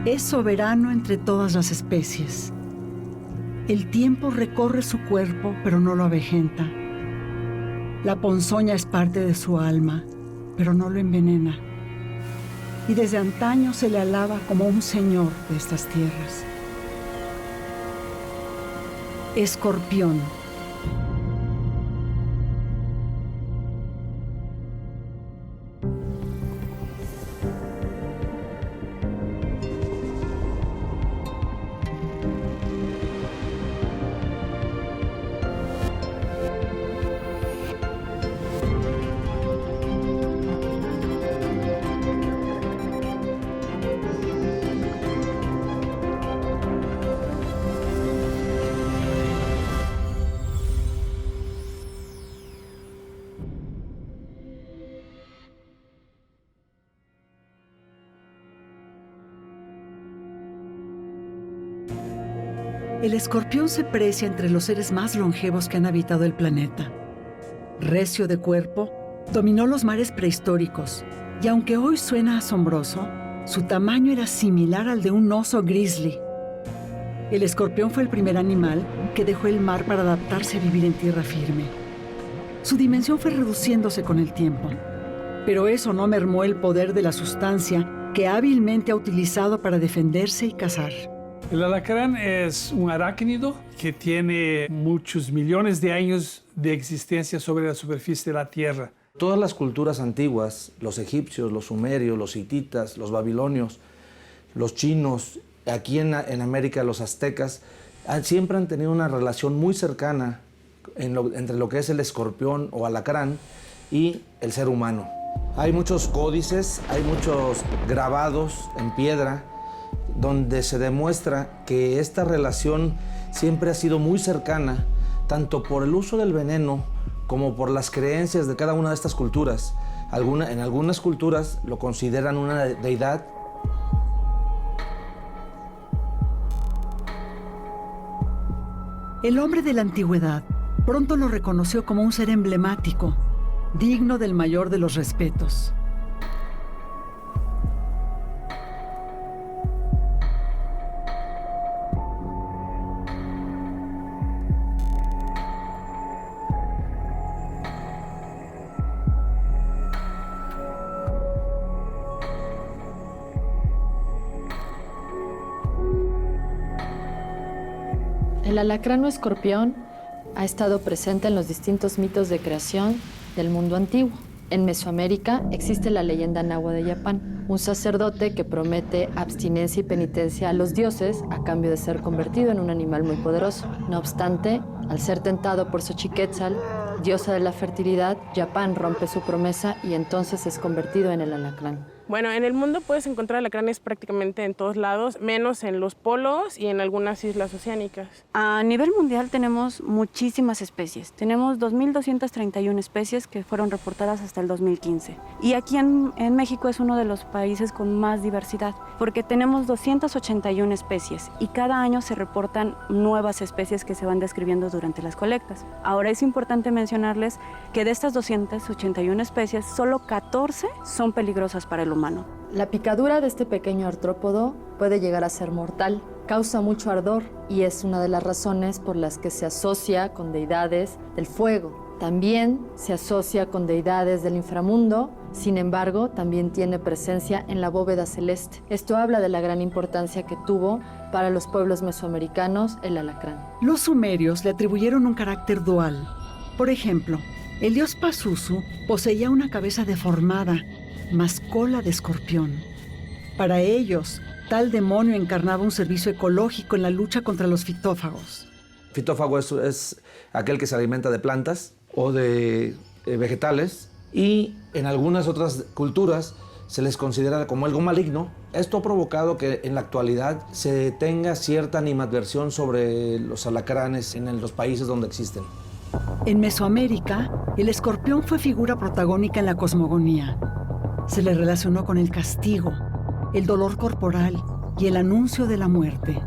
Es soberano entre todas las especies. El tiempo recorre su cuerpo, pero no lo avejenta. La ponzoña es parte de su alma, pero no lo envenena. Y desde antaño se le alaba como un señor de estas tierras. Escorpión. El escorpión se precia entre los seres más longevos que han habitado el planeta. Recio de cuerpo, dominó los mares prehistóricos, y aunque hoy suena asombroso, su tamaño era similar al de un oso grizzly. El escorpión fue el primer animal que dejó el mar para adaptarse a vivir en tierra firme. Su dimensión fue reduciéndose con el tiempo, pero eso no mermó el poder de la sustancia que hábilmente ha utilizado para defenderse y cazar. El alacrán es un arácnido que tiene muchos millones de años de existencia sobre la superficie de la Tierra. Todas las culturas antiguas, los egipcios, los sumerios, los hititas, los babilonios, los chinos, aquí en América los aztecas, siempre han tenido una relación muy cercana entre lo que es el escorpión o alacrán y el ser humano. Hay muchos códices, hay muchos grabados en piedra donde se demuestra que esta relación siempre ha sido muy cercana, tanto por el uso del veneno como por las creencias de cada una de estas culturas. En algunas culturas lo consideran una deidad. El hombre de la antigüedad pronto lo reconoció como un ser emblemático, digno del mayor de los respetos. El alacrán o escorpión ha estado presente en los distintos mitos de creación del mundo antiguo. En Mesoamérica existe la leyenda náhuatl de Yapán, un sacerdote que promete abstinencia y penitencia a los dioses a cambio de ser convertido en un animal muy poderoso. No obstante, al ser tentado por Xochiquétzatl, diosa de la fertilidad, Yapán rompe su promesa y entonces es convertido en el alacrán. Bueno, en el mundo puedes encontrar alacranes prácticamente en todos lados, menos en los polos y en algunas islas oceánicas. A nivel mundial tenemos muchísimas especies. Tenemos 2.231 especies que fueron reportadas hasta el 2015. Y aquí en México es uno de los países con más diversidad, porque tenemos 281 especies y cada año se reportan nuevas especies que se van describiendo durante las colectas. Ahora es importante mencionarles que de estas 281 especies, solo 14 son peligrosas para el humano. La picadura de este pequeño artrópodo puede llegar a ser mortal, causa mucho ardor y es una de las razones por las que se asocia con deidades del fuego. También se asocia con deidades del inframundo, sin embargo, también tiene presencia en la bóveda celeste. Esto habla de la gran importancia que tuvo para los pueblos mesoamericanos el alacrán. Los sumerios le atribuyeron un carácter dual. Por ejemplo, el dios Pazuzu poseía una cabeza deformada, más cola de escorpión. Para ellos, tal demonio encarnaba un servicio ecológico en la lucha contra los fitófagos. Fitófago es aquel que se alimenta de plantas o de vegetales, y en algunas otras culturas se les considera como algo maligno. Esto ha provocado que en la actualidad se tenga cierta animadversión sobre los alacranes en los países donde existen. En Mesoamérica, el escorpión fue figura protagónica en la cosmogonía. Se le relacionó con el castigo, el dolor corporal y el anuncio de la muerte.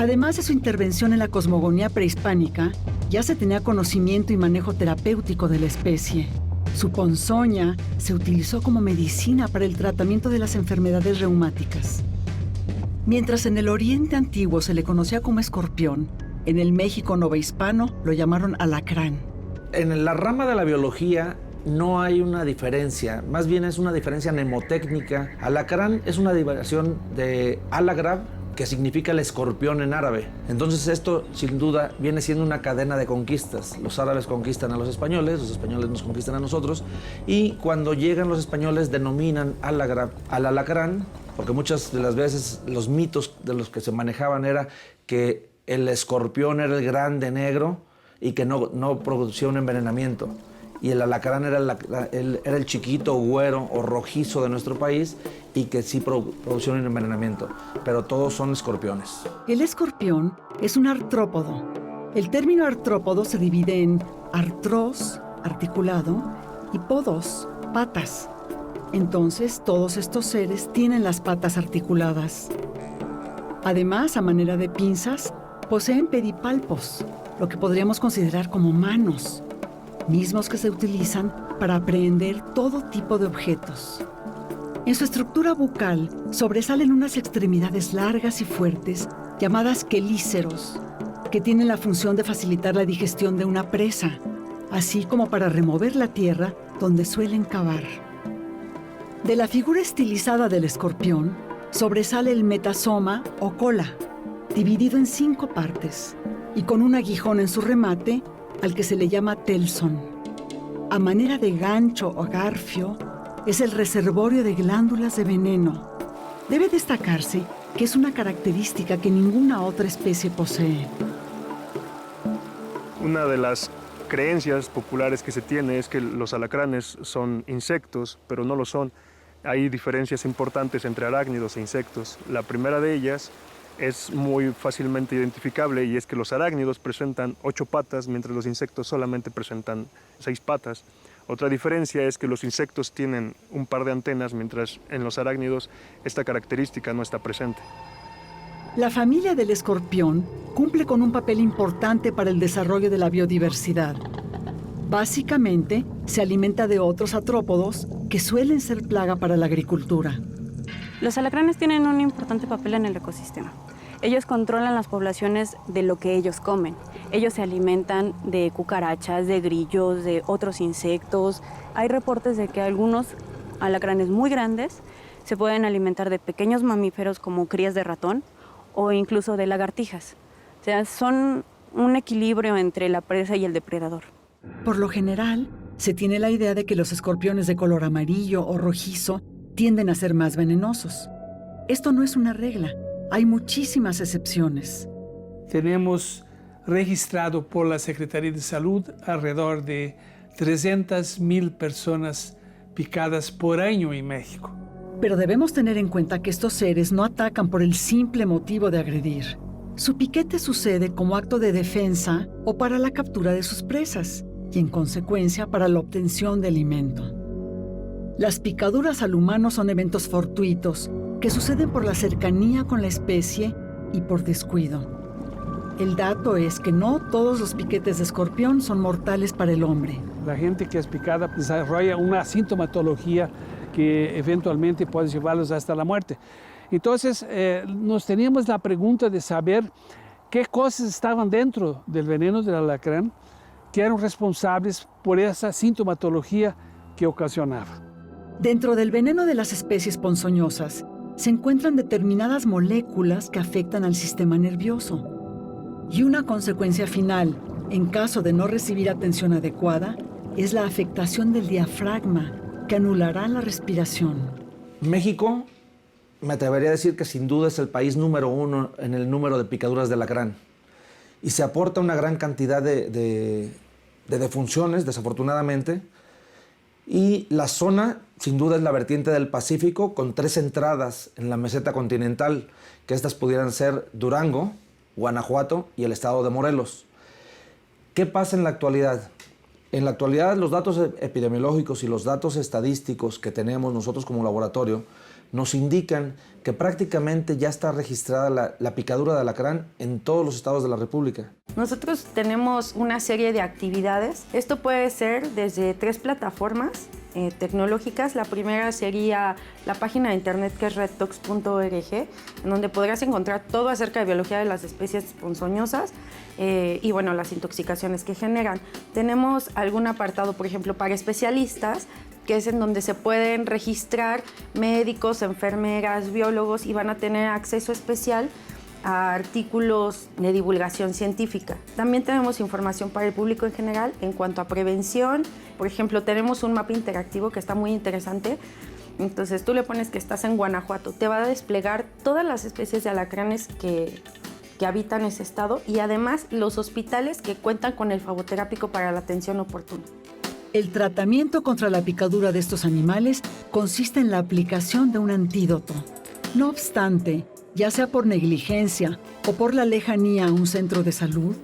Además de su intervención en la cosmogonía prehispánica, ya se tenía conocimiento y manejo terapéutico de la especie. Su ponzoña se utilizó como medicina para el tratamiento de las enfermedades reumáticas. Mientras en el Oriente Antiguo se le conocía como escorpión, en el México novohispano lo llamaron alacrán. En la rama de la biología no hay una diferencia, más bien es una diferencia mnemotécnica. Alacrán es una derivación de alagrab, que significa el escorpión en árabe. Entonces esto, sin duda, viene siendo una cadena de conquistas. Los árabes conquistan a los españoles nos conquistan a nosotros, y cuando llegan los españoles denominan al alacrán, porque muchas de las veces los mitos de los que se manejaban era que el escorpión era el grande negro y que no producía un envenenamiento. Y el alacrán era el chiquito, güero o rojizo de nuestro país y que sí producía un envenenamiento. Pero todos son escorpiones. El escorpión es un artrópodo. El término artrópodo se divide en artros, articulado, y podos, patas. Entonces, todos estos seres tienen las patas articuladas. Además, a manera de pinzas, poseen pedipalpos, lo que podríamos considerar como manos, mismos que se utilizan para apreender todo tipo de objetos. En su estructura bucal sobresalen unas extremidades largas y fuertes llamadas quelíceros, que tienen la función de facilitar la digestión de una presa, así como para remover la tierra donde suelen cavar. De la figura estilizada del escorpión sobresale el metasoma o cola, dividido en 5 partes y con un aguijón en su remate al que se le llama telson. A manera de gancho o garfio, es el reservorio de glándulas de veneno. Debe destacarse que es una característica que ninguna otra especie posee. Una de las creencias populares que se tiene es que los alacranes son insectos, pero no lo son. Hay diferencias importantes entre arácnidos e insectos. La primera de ellas es muy fácilmente identificable y es que los arácnidos presentan 8 patas, mientras los insectos solamente presentan 6 patas. Otra diferencia es que los insectos tienen un par de antenas, mientras en los arácnidos esta característica no está presente. La familia del escorpión cumple con un papel importante para el desarrollo de la biodiversidad. Básicamente, se alimenta de otros artrópodos que suelen ser plaga para la agricultura. Los alacranes tienen un importante papel en el ecosistema. Ellos controlan las poblaciones de lo que ellos comen. Ellos se alimentan de cucarachas, de grillos, de otros insectos. Hay reportes de que algunos alacranes muy grandes se pueden alimentar de pequeños mamíferos como crías de ratón o incluso de lagartijas. O sea, son un equilibrio entre la presa y el depredador. Por lo general, se tiene la idea de que los escorpiones de color amarillo o rojizo tienden a ser más venenosos. Esto no es una regla. Hay muchísimas excepciones. Tenemos registrado por la Secretaría de Salud alrededor de 300,000 personas picadas por año en México. Pero debemos tener en cuenta que estos seres no atacan por el simple motivo de agredir. Su piquete sucede como acto de defensa o para la captura de sus presas y, en consecuencia, para la obtención de alimento. Las picaduras al humano son eventos fortuitos que suceden por la cercanía con la especie y por descuido. El dato es que no todos los piquetes de escorpión son mortales para el hombre. La gente que es picada desarrolla una sintomatología que eventualmente puede llevarlos hasta la muerte. Entonces, nos teníamos la pregunta de saber qué cosas estaban dentro del veneno del alacrán que eran responsables por esa sintomatología que ocasionaba. Dentro del veneno de las especies ponzoñosas se encuentran determinadas moléculas que afectan al sistema nervioso. Y una consecuencia final, en caso de no recibir atención adecuada, es la afectación del diafragma, que anulará la respiración. México, me atrevería a decir que sin duda es el país número 1 en el número de picaduras de alacrán. Y se aporta una gran cantidad de defunciones, desafortunadamente. Y la zona, sin duda, es la vertiente del Pacífico, con 3 entradas en la meseta continental, que estas pudieran ser Durango, Guanajuato y el estado de Morelos. ¿Qué pasa en la actualidad? En la actualidad, los datos epidemiológicos y los datos estadísticos que tenemos nosotros como laboratorio nos indican que prácticamente ya está registrada la picadura de alacrán en todos los estados de la República. Nosotros tenemos una serie de actividades. Esto puede ser desde 3 plataformas tecnológicas. La primera sería la página de internet que es redtox.org, en donde podrás encontrar todo acerca de biología de las especies ponzoñosas y bueno, las intoxicaciones que generan. Tenemos algún apartado, por ejemplo, para especialistas, que es en donde se pueden registrar médicos, enfermeras, biólogos y van a tener acceso especial a artículos de divulgación científica. También tenemos información para el público en general en cuanto a prevención. Por ejemplo, tenemos un mapa interactivo que está muy interesante. Entonces tú le pones que estás en Guanajuato, te va a desplegar todas las especies de alacranes que habitan ese estado y además los hospitales que cuentan con el fagoterápico para la atención oportuna. El tratamiento contra la picadura de estos animales consiste en la aplicación de un antídoto. No obstante, ya sea por negligencia o por la lejanía a un centro de salud,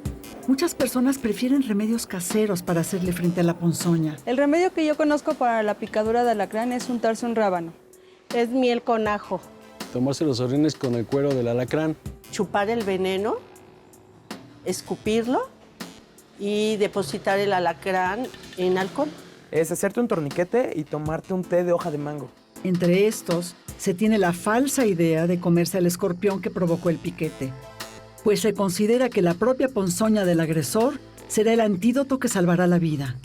muchas personas prefieren remedios caseros para hacerle frente a la ponzoña. El remedio que yo conozco para la picadura de alacrán es untarse un rábano. Es miel con ajo. Tomarse los orines con el cuero del alacrán. Chupar el veneno, escupirlo y depositar el alacrán en alcohol. Es hacerte un torniquete y tomarte un té de hoja de mango. Entre estos, se tiene la falsa idea de comerse al escorpión que provocó el piquete, pues se considera que la propia ponzoña del agresor será el antídoto que salvará la vida.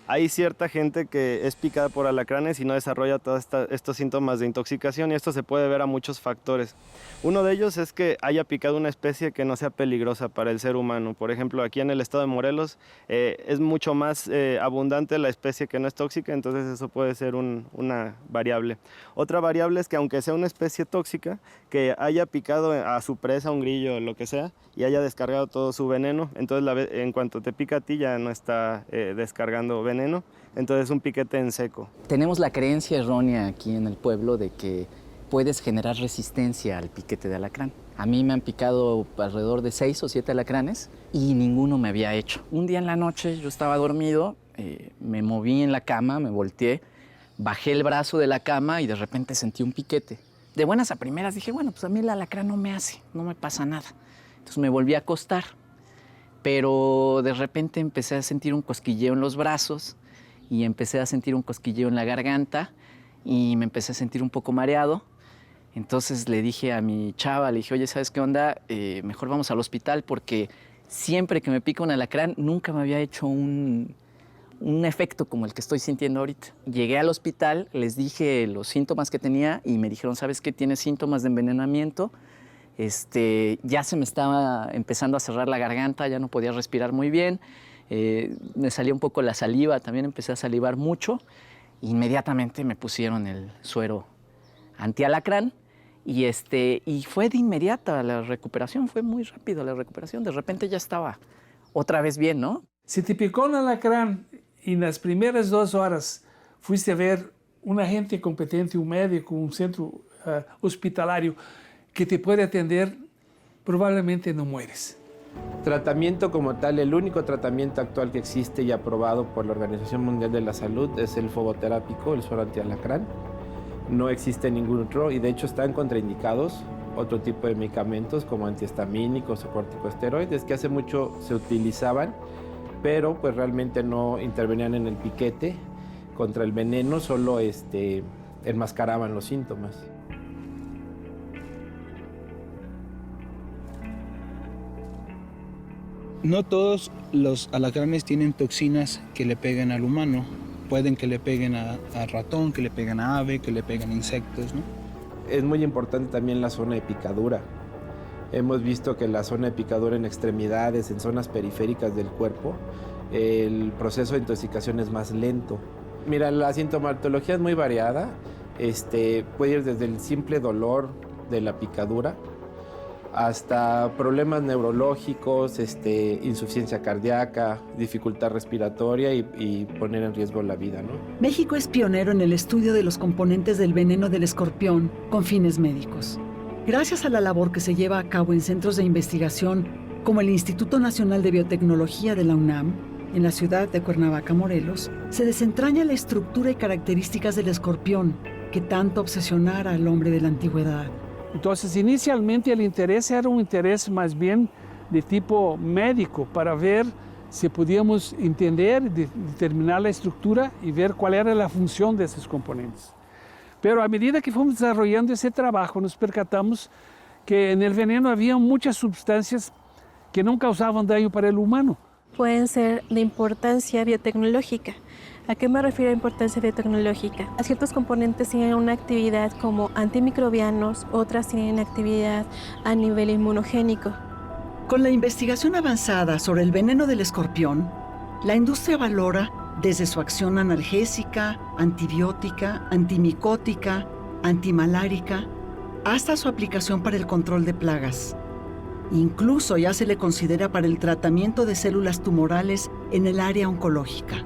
Hay cierta gente que es picada por alacranes y no desarrolla todos estos síntomas de intoxicación y esto se puede ver a muchos factores. Uno de ellos es que haya picado una especie que no sea peligrosa para el ser humano. Por ejemplo, aquí en el estado de Morelos es mucho más abundante la especie que no es tóxica, entonces eso puede ser una variable. Otra variable es que aunque sea una especie tóxica, que haya picado a su presa, un grillo o lo que sea, y haya descargado todo su veneno, entonces en cuanto te pica a ti ya no está descargando veneno, entonces es un piquete en seco. Tenemos la creencia errónea aquí en el pueblo de que puedes generar resistencia al piquete de alacrán. A mí me han picado alrededor de 6 o 7 alacranes y ninguno me había hecho. Un día en la noche yo estaba dormido, me moví en la cama, me volteé, bajé el brazo de la cama y de repente sentí un piquete. De buenas a primeras dije, bueno, pues a mí el alacrán no me hace, no me pasa nada. Entonces me volví a acostar, pero de repente empecé a sentir un cosquilleo en los brazos y empecé a sentir un cosquilleo en la garganta y me empecé a sentir un poco mareado. Entonces le dije a mi chava, le dije, oye, ¿sabes qué onda? Mejor vamos al hospital porque siempre que me pica un alacrán nunca me había hecho un efecto como el que estoy sintiendo ahorita. Llegué al hospital, les dije los síntomas que tenía y me dijeron, ¿sabes qué? Tienes síntomas de envenenamiento. Ya se me estaba empezando a cerrar la garganta, ya no podía respirar muy bien. Me salía un poco la saliva, también empecé a salivar mucho. Inmediatamente me pusieron el suero antialacrán y fue de inmediata la recuperación, fue muy rápido la recuperación. De repente ya estaba otra vez bien, ¿no? Si te picó un alacrán y en las primeras 2 horas fuiste a ver un agente competente, un médico, un centro hospitalario que te puede atender, probablemente no mueres. Tratamiento como tal, el único tratamiento actual que existe y aprobado por la Organización Mundial de la Salud es el fagoterápico, el suero antialacrán. No existe ningún otro y de hecho están contraindicados otro tipo de medicamentos como antihistamínicos o corticosteroides que hace mucho se utilizaban, pero pues realmente no intervenían en el piquete contra el veneno, solo enmascaraban los síntomas. No todos los alacranes tienen toxinas que le peguen al humano. Pueden que le peguen a ratón, que le peguen a ave, que le peguen a insectos, ¿no? Es muy importante también la zona de picadura. Hemos visto que la zona de picadura en extremidades, en zonas periféricas del cuerpo, el proceso de intoxicación es más lento. Mira, la sintomatología es muy variada. Puede ir desde el simple dolor de la picadura hasta problemas neurológicos, insuficiencia cardíaca, dificultad respiratoria y poner en riesgo la vida, ¿no? México es pionero en el estudio de los componentes del veneno del escorpión con fines médicos. Gracias a la labor que se lleva a cabo en centros de investigación como el Instituto Nacional de Biotecnología de la UNAM, en la ciudad de Cuernavaca, Morelos, se desentraña la estructura y características del escorpión que tanto obsesionara al hombre de la antigüedad. Entonces, inicialmente el interés era un interés más bien de tipo médico, para ver si podíamos entender, determinar la estructura y ver cuál era la función de esos componentes. Pero a medida que fuimos desarrollando ese trabajo, nos percatamos que en el veneno había muchas sustancias que no causaban daño para el humano. Pueden ser de importancia biotecnológica. ¿A qué me refiero a importancia biotecnológica? A ciertos componentes tienen una actividad como antimicrobianos, otras tienen actividad a nivel inmunogénico. Con la investigación avanzada sobre el veneno del escorpión, la industria valora desde su acción analgésica, antibiótica, antimicótica, antimalárica, hasta su aplicación para el control de plagas. Incluso ya se le considera para el tratamiento de células tumorales en el área oncológica.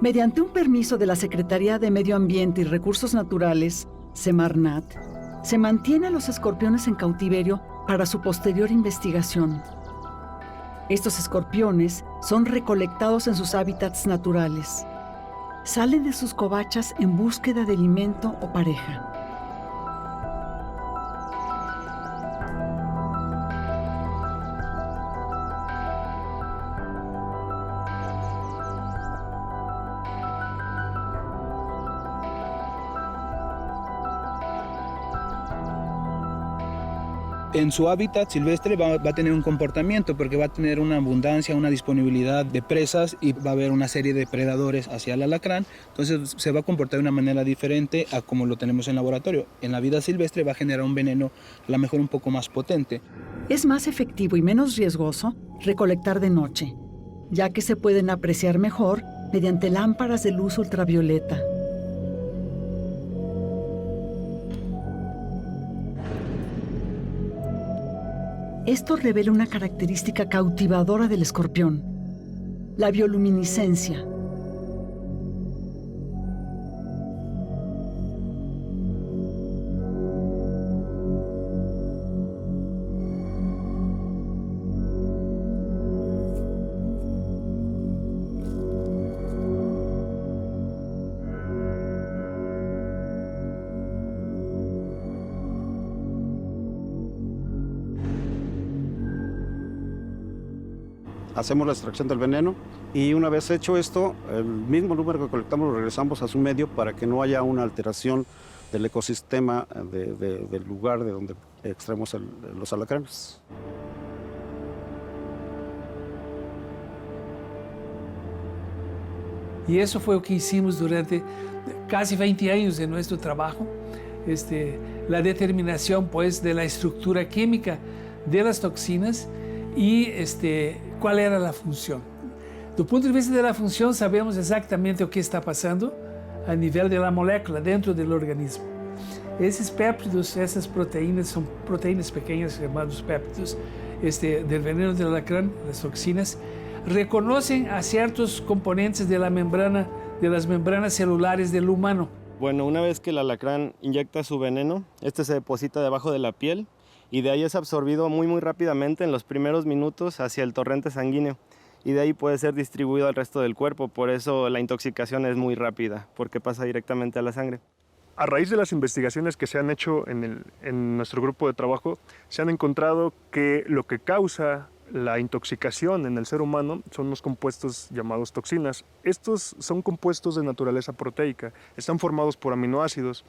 Mediante un permiso de la Secretaría de Medio Ambiente y Recursos Naturales, Semarnat, se mantiene a los escorpiones en cautiverio para su posterior investigación. Estos escorpiones son recolectados en sus hábitats naturales. Salen de sus covachas en búsqueda de alimento o pareja. En su hábitat silvestre va a tener un comportamiento porque va a tener una abundancia, una disponibilidad de presas y va a haber una serie de predadores hacia el alacrán. Entonces se va a comportar de una manera diferente a como lo tenemos en laboratorio. En la vida silvestre va a generar un veneno a lo mejor un poco más potente. Es más efectivo y menos riesgoso recolectar de noche, ya que se pueden apreciar mejor mediante lámparas de luz ultravioleta. Esto revela una característica cautivadora del escorpión, la bioluminiscencia. Hacemos la extracción del veneno y una vez hecho esto, el mismo número que colectamos lo regresamos a su medio para que no haya una alteración del ecosistema del lugar de donde extraemos los alacranes. Y eso fue lo que hicimos durante casi 20 años de nuestro trabajo, la determinación pues, de la estructura química de las toxinas y cuál era la función. Do punto de vista de la función, sabemos exactamente o que está pasando a nivel de la molécula dentro del organismo. Esses péptidos, essas proteínas, são proteínas pequeñas llamadas péptidos del veneno del alacrán, las toxinas, reconocen a ciertos componentes de la membrana, de las membranas celulares del humano. Bueno, una vez que el alacrán inyecta su veneno, se deposita debajo de la piel y de ahí es absorbido muy rápidamente en los primeros minutos hacia el torrente sanguíneo y de ahí puede ser distribuido al resto del cuerpo. Por eso la intoxicación es muy rápida, porque pasa directamente a la sangre. A raíz de las investigaciones que se han hecho en nuestro grupo de trabajo, se han encontrado que lo que causa la intoxicación en el ser humano son los compuestos llamados toxinas. Estos son compuestos de naturaleza proteica, están formados por aminoácidos.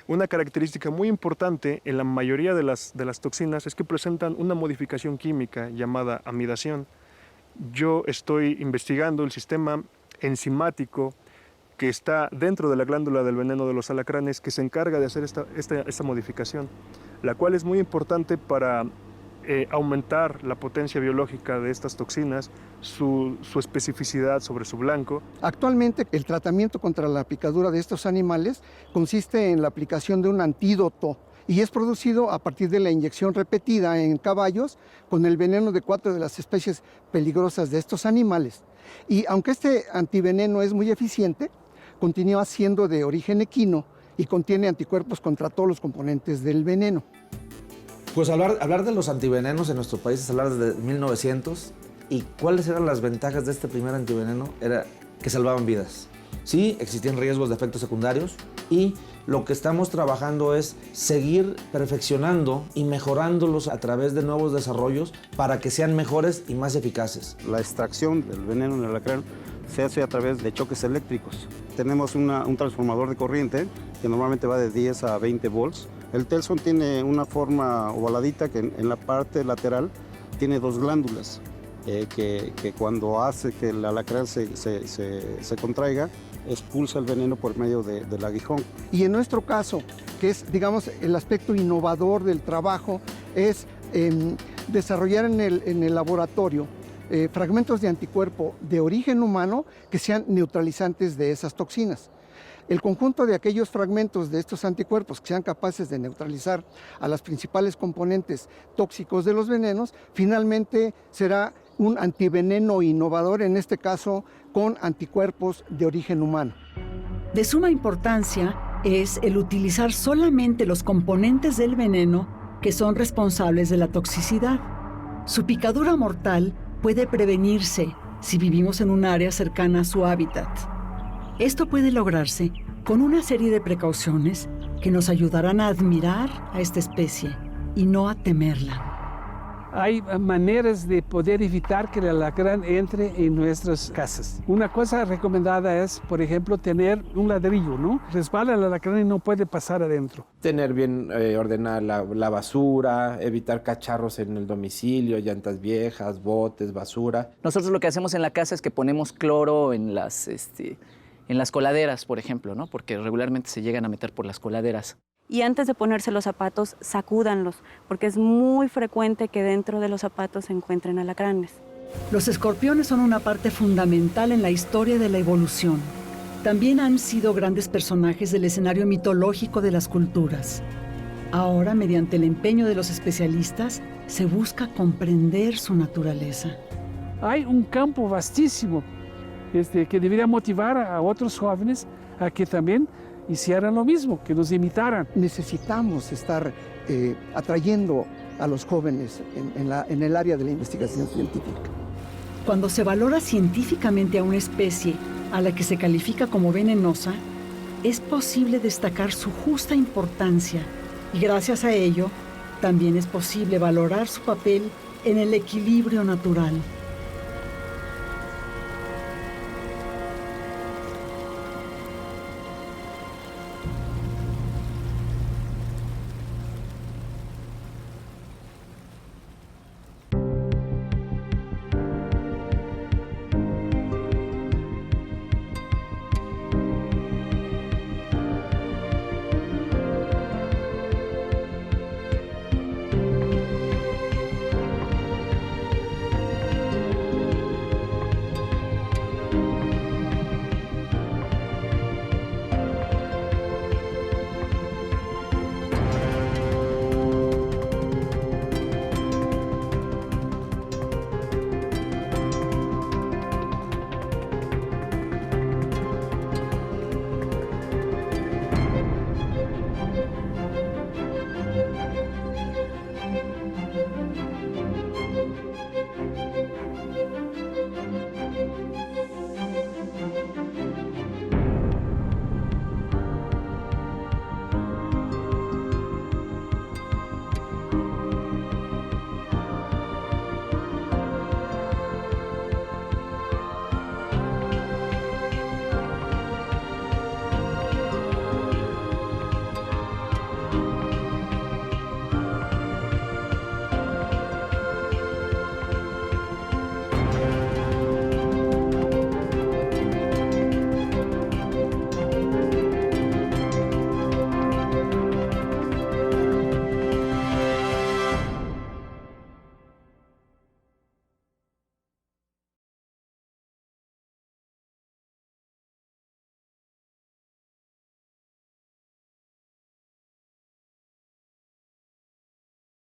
Una característica muy importante en la mayoría de las toxinas es que presentan una modificación química llamada amidación. Yo estoy investigando el sistema enzimático que está dentro de la glándula del veneno de los alacranes que se encarga de hacer esta modificación, la cual es muy importante para aumentar la potencia biológica de estas toxinas, su especificidad sobre su blanco. Actualmente el tratamiento contra la picadura de estos animales consiste en la aplicación de un antídoto y es producido a partir de la inyección repetida en caballos con el veneno de 4 de las especies peligrosas de estos animales. Y aunque este antiveneno es muy eficiente, continúa siendo de origen equino y contiene anticuerpos contra todos los componentes del veneno. Pues hablar de los antivenenos en nuestro país es hablar desde 1900. ¿Y cuáles eran las ventajas de este primer antiveneno? Era que salvaban vidas. Sí, existían riesgos de efectos secundarios y lo que estamos trabajando es seguir perfeccionando y mejorándolos a través de nuevos desarrollos para que sean mejores y más eficaces. La extracción del veneno del alacrán se hace a través de choques eléctricos. Tenemos un transformador de corriente que normalmente va de 10 a 20 volts. El Telson tiene una forma ovaladita que en la parte lateral tiene 2 glándulas que cuando hace que el alacrán se contraiga, expulsa el veneno por medio del aguijón. Y en nuestro caso, que es, digamos, el aspecto innovador del trabajo, es desarrollar en el laboratorio fragmentos de anticuerpo de origen humano que sean neutralizantes de esas toxinas. El conjunto de aquellos fragmentos de estos anticuerpos que sean capaces de neutralizar a las principales componentes tóxicos de los venenos, finalmente será un antiveneno innovador, en este caso con anticuerpos de origen humano. De suma importancia es el utilizar solamente los componentes del veneno que son responsables de la toxicidad. Su picadura mortal puede prevenirse si vivimos en un área cercana a su hábitat. Esto puede lograrse con una serie de precauciones que nos ayudarán a admirar a esta especie y no a temerla. Hay maneras de poder evitar que el alacrán entre en nuestras casas. Una cosa recomendada es, por ejemplo, tener un ladrillo, ¿no? Resbala el alacrán y no puede pasar adentro. Tener bien ordenada la basura, evitar cacharros en el domicilio, llantas viejas, botes, basura. Nosotros lo que hacemos en la casa es que ponemos cloro en las coladeras, por ejemplo, ¿no? Porque regularmente se llegan a meter por las coladeras. Y antes de ponerse los zapatos, sacúdanlos, porque es muy frecuente que dentro de los zapatos se encuentren alacranes. Los escorpiones son una parte fundamental en la historia de la evolución. También han sido grandes personajes del escenario mitológico de las culturas. Ahora, mediante el empeño de los especialistas, se busca comprender su naturaleza. Hay un campo vastísimo que debería motivar a otros jóvenes a que también hicieran lo mismo, que nos imitaran. Necesitamos estar atrayendo a los jóvenes en el área de la investigación científica. Cuando se valora científicamente a una especie a la que se califica como venenosa, es posible destacar su justa importancia y gracias a ello también es posible valorar su papel en el equilibrio natural.